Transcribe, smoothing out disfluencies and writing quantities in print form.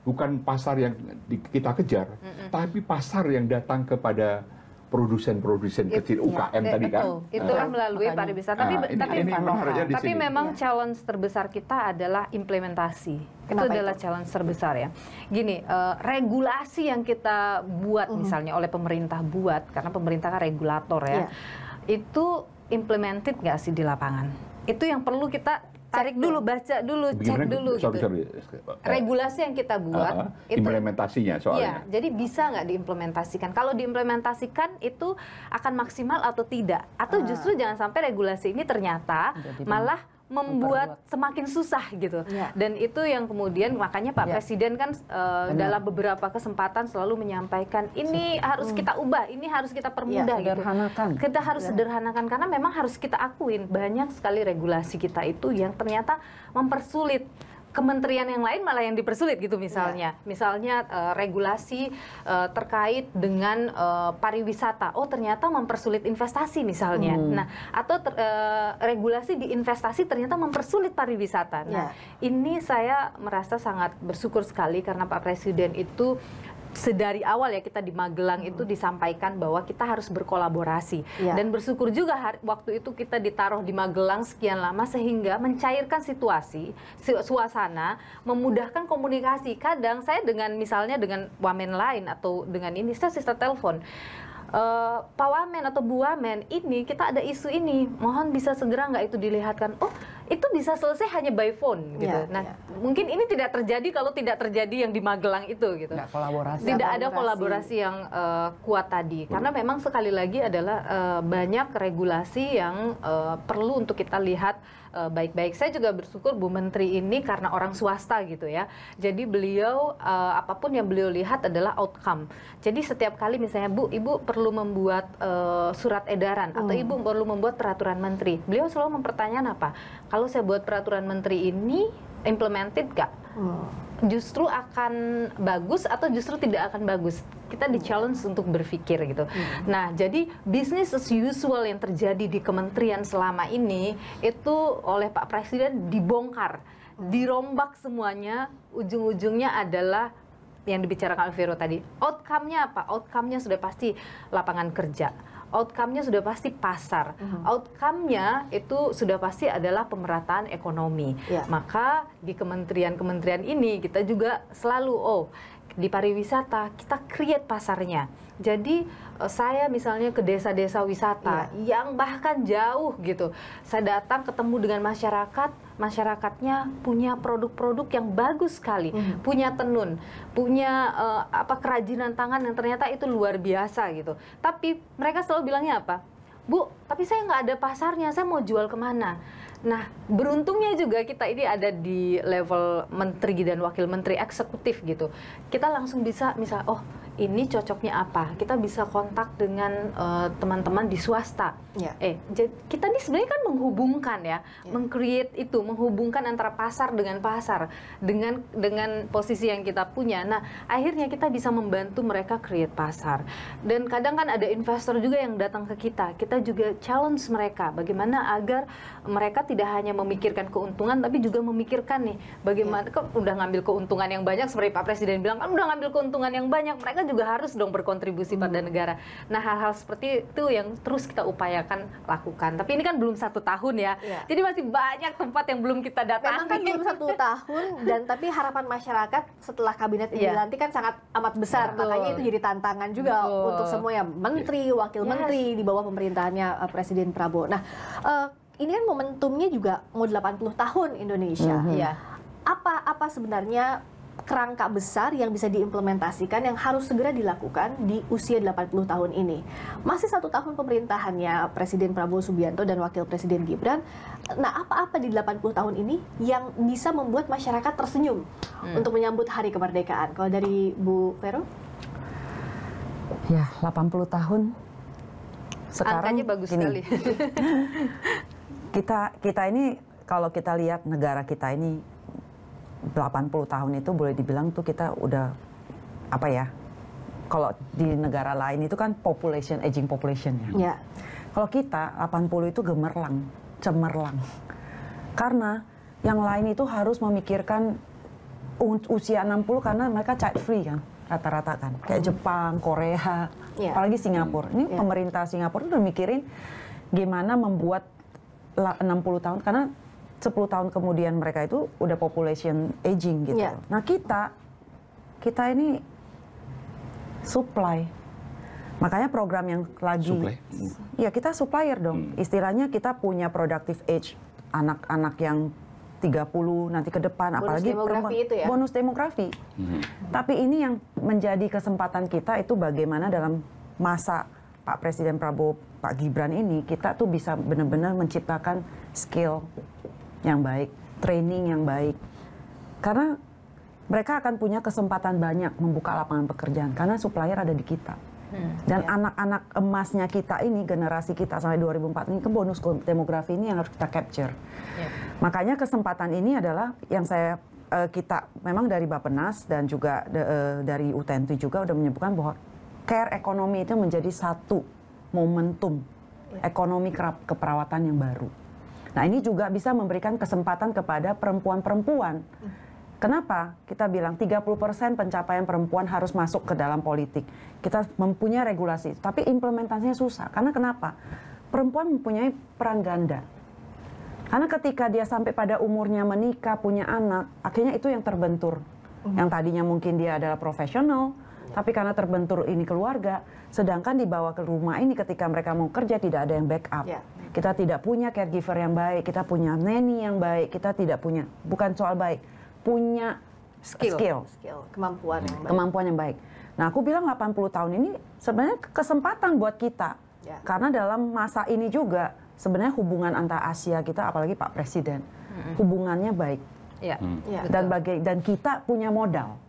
bukan pasar yang kita kejar, tapi pasar yang datang kepada produsen-produsen kecil UKM tadi kan. Itulah melalui pariwisata. Tapi memang challenge terbesar kita adalah implementasi. Itu adalah challenge terbesar ya. Gini, regulasi yang kita buat misalnya oleh pemerintah buat, karena pemerintah kan regulator ya, itu implemented nggak sih di lapangan? Itu yang perlu kita tarik dulu, baca dulu, cek dulu gitu. Regulasi yang kita buat, implementasinya soalnya. Iya, jadi bisa nggak diimplementasikan? Kalau diimplementasikan itu akan maksimal atau tidak? Atau justru jangan sampai regulasi ini ternyata malah membuat semakin susah gitu. Dan itu yang kemudian makanya Pak Presiden kan dalam beberapa kesempatan selalu menyampaikan ini harus kita ubah, ini harus kita permudah gitu. Kita harus sederhanakan karena memang harus kita akuin banyak sekali regulasi kita itu yang ternyata mempersulit. Kementerian yang lain malah yang dipersulit gitu misalnya. Misalnya regulasi terkait dengan pariwisata. Oh ternyata mempersulit investasi misalnya. Nah atau regulasi di investasi ternyata mempersulit pariwisata. Nah ini saya merasa sangat bersyukur sekali karena Pak Presiden itu sedari awal ya kita di Magelang itu disampaikan bahwa kita harus berkolaborasi dan bersyukur juga waktu itu kita ditaruh di Magelang sekian lama sehingga mencairkan situasi, suasana, memudahkan komunikasi. Kadang saya misalnya dengan wamen lain atau dengan ini saya telepon. Pak Wamen atau Bu Wamen, ini kita ada isu ini, mohon bisa segera nggak itu dilihatkan. Oh, itu bisa selesai hanya by phone gitu. Mungkin ini tidak terjadi kalau tidak terjadi yang di Magelang itu gitu. Tidak ada kolaborasi yang kuat tadi. Karena memang sekali lagi adalah banyak regulasi yang perlu untuk kita lihat baik-baik. Saya juga bersyukur Bu Menteri ini karena orang swasta gitu ya. Jadi beliau apapun yang beliau lihat adalah outcome. Jadi setiap kali misalnya Bu, Ibu perlu membuat surat edaran atau Ibu perlu membuat peraturan menteri. Beliau selalu mempertanyakan apa? Kalau saya buat peraturan menteri ini implemented gak? Justru akan bagus atau justru tidak akan bagus? Kita di-challenge untuk berpikir gitu. Nah, jadi business as usual yang terjadi di kementerian selama ini itu oleh Pak Presiden dibongkar, dirombak semuanya. Ujung-ujungnya adalah yang dibicarakan Vero tadi. Outcome-nya apa? Outcome-nya sudah pasti lapangan kerja. Outcome-nya sudah pasti pasar. Outcome-nya itu sudah pasti adalah pemerataan ekonomi. Maka di kementerian-kementerian ini kita juga selalu di pariwisata kita create pasarnya. Jadi saya misalnya ke desa-desa wisata yang bahkan jauh gitu. Saya datang ketemu dengan masyarakat, masyarakatnya punya produk-produk yang bagus sekali, punya tenun, punya kerajinan tangan yang ternyata itu luar biasa gitu. Tapi mereka selalu bilangnya apa? Bu, tapi saya nggak ada pasarnya, saya mau jual kemana? Nah, beruntungnya juga kita ini ada di level menteri dan wakil menteri eksekutif gitu. Kita langsung bisa ini cocoknya apa? Kita bisa kontak dengan teman-teman di swasta. Kita ini sebenarnya kan menghubungkan meng-create itu, menghubungkan antara pasar dengan posisi yang kita punya. Nah, akhirnya kita bisa membantu mereka create pasar. Dan kadang kan ada investor juga yang datang ke kita. Kita juga challenge mereka bagaimana agar mereka tidak hanya memikirkan keuntungan tapi juga memikirkan nih bagaimana kok udah ngambil keuntungan yang banyak seperti Pak Presiden bilang kan udah ngambil keuntungan yang banyak, mereka juga harus dong berkontribusi pada negara. Nah, hal-hal seperti itu yang terus kita upayakan lakukan. Tapi ini kan belum 1 tahun ya. Jadi masih banyak tempat yang belum kita datangi. Memang kan belum 1 tahun dan tapi harapan masyarakat setelah kabinet ini dilantik kan sangat amat besar. Makanya itu jadi tantangan juga untuk semua ya menteri, wakil menteri di bawah pemerintahannya Presiden Prabowo. Nah, ini kan momentumnya juga mau 80 tahun Indonesia. Apa sebenarnya kerangka besar yang bisa diimplementasikan yang harus segera dilakukan di usia 80 tahun ini? Masih 1 tahun pemerintahannya Presiden Prabowo Subianto dan Wakil Presiden Gibran. Nah, apa di 80 tahun ini yang bisa membuat masyarakat tersenyum untuk menyambut hari kemerdekaan? Kalau dari Bu Vero? Ya, 80 tahun. Sekarang angkanya bagus sekali. Kita ini kalau kita lihat negara kita ini 80 tahun itu boleh dibilang tuh kita udah kalau di negara lain itu kan aging population ya. Kalau kita 80 itu cemerlang. Karena yang lain itu harus memikirkan usia 60 karena mereka child free kan, rata-rata kan. Kayak Jepang, Korea, apalagi Singapura. Ini pemerintah Singapura udah mikirin gimana membuat 60 tahun, karena 10 tahun kemudian mereka itu udah population aging gitu. Nah kita ini supply. Makanya program yang lagi, ya kita supplier dong. Istilahnya kita punya productive age, anak-anak yang 30 nanti ke depan, bonus apalagi demografi itu ya? Bonus demografi. Tapi ini yang menjadi kesempatan kita itu bagaimana dalam masa Pak Presiden Prabowo, Pak Gibran ini, kita tuh bisa benar-benar menciptakan skill yang baik, training yang baik. Karena mereka akan punya kesempatan banyak membuka lapangan pekerjaan, karena supplier ada di kita. Dan anak-anak emasnya kita ini, generasi kita sampai 2004 ini, ke bonus demografi ini yang harus kita capture. Makanya kesempatan ini adalah yang kita memang dari Bappenas dan juga dari U10 juga udah menyebutkan bahwa care ekonomi itu menjadi satu momentum ekonomi keperawatan yang baru. Nah ini juga bisa memberikan kesempatan kepada perempuan-perempuan. Kenapa? Kita bilang 30% pencapaian perempuan harus masuk ke dalam politik. Kita mempunyai regulasi, tapi implementasinya susah. Karena kenapa? Perempuan mempunyai peran ganda. Karena ketika dia sampai pada umurnya menikah, punya anak, akhirnya itu yang terbentur. Yang tadinya mungkin dia adalah profesional, tapi karena terbentur ini keluarga, sedangkan dibawa ke rumah ini ketika mereka mau kerja tidak ada yang backup. Kita tidak punya caregiver yang baik, kita punya nanny yang baik, kita tidak punya, bukan soal baik, punya skill. Kemampuan yang baik. Nah aku bilang 80 tahun ini sebenarnya kesempatan buat kita. Karena dalam masa ini juga sebenarnya hubungan antara Asia kita, apalagi Pak Presiden, hubungannya baik. Dan kita punya modal.